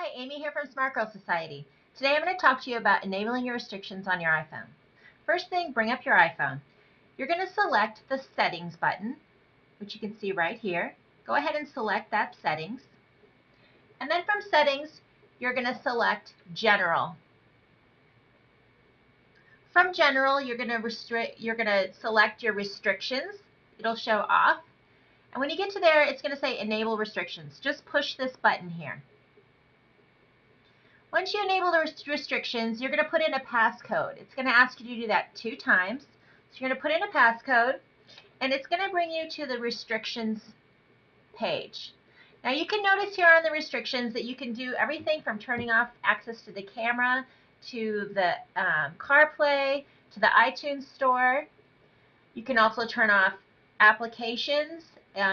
Hi, Amy here from Smart Girl Society. Today I'm going to talk to you about enabling your restrictions on your iPhone. First thing, bring up your iPhone. You're going to select the settings button, which you can see right here. Go ahead and select that settings. And then from settings, you're going to select general. From general, you're going to select your restrictions. It'll show off. And when you get to there, it's going to say enable restrictions. Just push this button here. Once you enable the restrictions, you're going to put in a passcode. It's going to ask you to do that 2 times. So you're going to put in a passcode, and it's going to bring you to the restrictions page. Now you can notice here on the restrictions that you can do everything from turning off access to the camera, to the CarPlay, to the iTunes store. You can also turn off applications,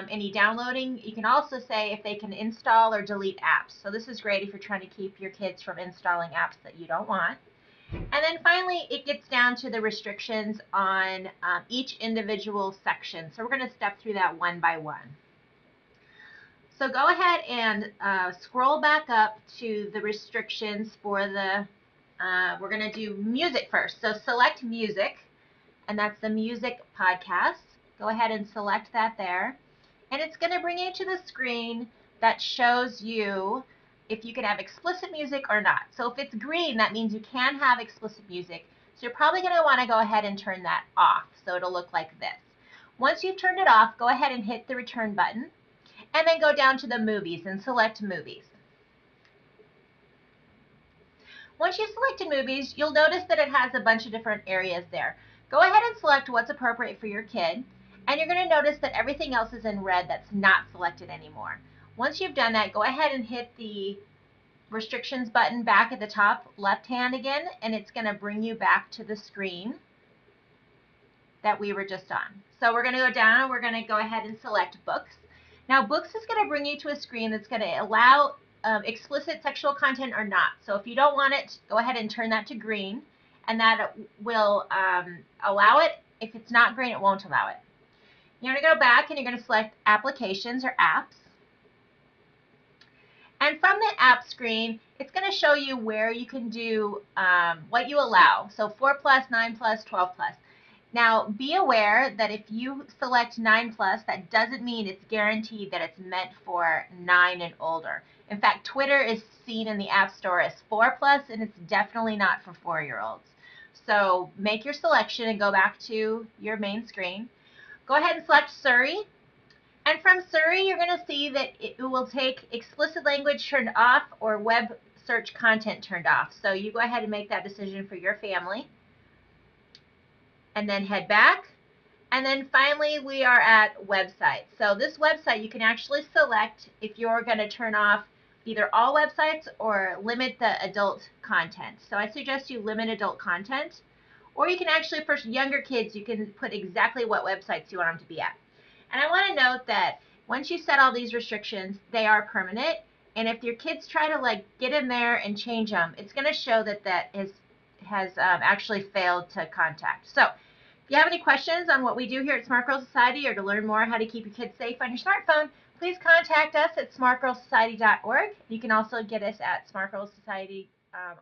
any downloading. You can also say if they can install or delete apps. So this is great if you're trying to keep your kids from installing apps that you don't want. And then finally, it gets down to the restrictions on each individual section. So we're going to step through that one by one. So go ahead and scroll back up to the restrictions for the, we're going to do music first. So select music, and that's the music podcast. Go ahead and select that there. And it's going to bring you to the screen that shows you if you can have explicit music or not. So if it's green, that means you can have explicit music. So you're probably going to want to go ahead and turn that off. So it'll look like this. Once you've turned it off, go ahead and hit the return button. And then go down to the movies and select movies. Once you've selected movies, you'll notice that it has a bunch of different areas there. Go ahead and select what's appropriate for your kid. And you're going to notice that everything else is in red that's not selected anymore. Once you've done that, go ahead and hit the restrictions button back at the top left hand again, and it's going to bring you back to the screen that we were just on. So we're going to go down and we're going to go ahead and select books. Now books is going to bring you to a screen that's going to allow explicit sexual content or not. So if you don't want it, go ahead and turn that to green, and that will allow it. If it's not green, it won't allow it. You're going to go back and you're going to select applications or apps. And from the app screen, it's going to show you where you can do what you allow. So 4+, 9+, 12+. Now be aware that if you select 9+, that doesn't mean it's guaranteed that it's meant for 9 and older. In fact, Twitter is seen in the App Store as 4+, and it's definitely not for 4-year-olds. So make your selection and go back to your main screen. Go ahead and select Surrey. And from Surrey, you're going to see that it will take explicit language turned off or web search content turned off. So you go ahead and make that decision for your family. And then head back. And then finally, we are at websites. So this website, you can actually select if you're going to turn off either all websites or limit the adult content. So I suggest you limit adult content. Or you can actually, for younger kids, you can put exactly what websites you want them to be at. And I want to note that once you set all these restrictions, they are permanent. And if your kids try to get in there and change them, it's going to show that has actually failed to contact. So if you have any questions on what we do here at Smart Girl Society or to learn more how to keep your kids safe on your smartphone, please contact us at smartgirlsociety.org. You can also get us at Smart Girl Society on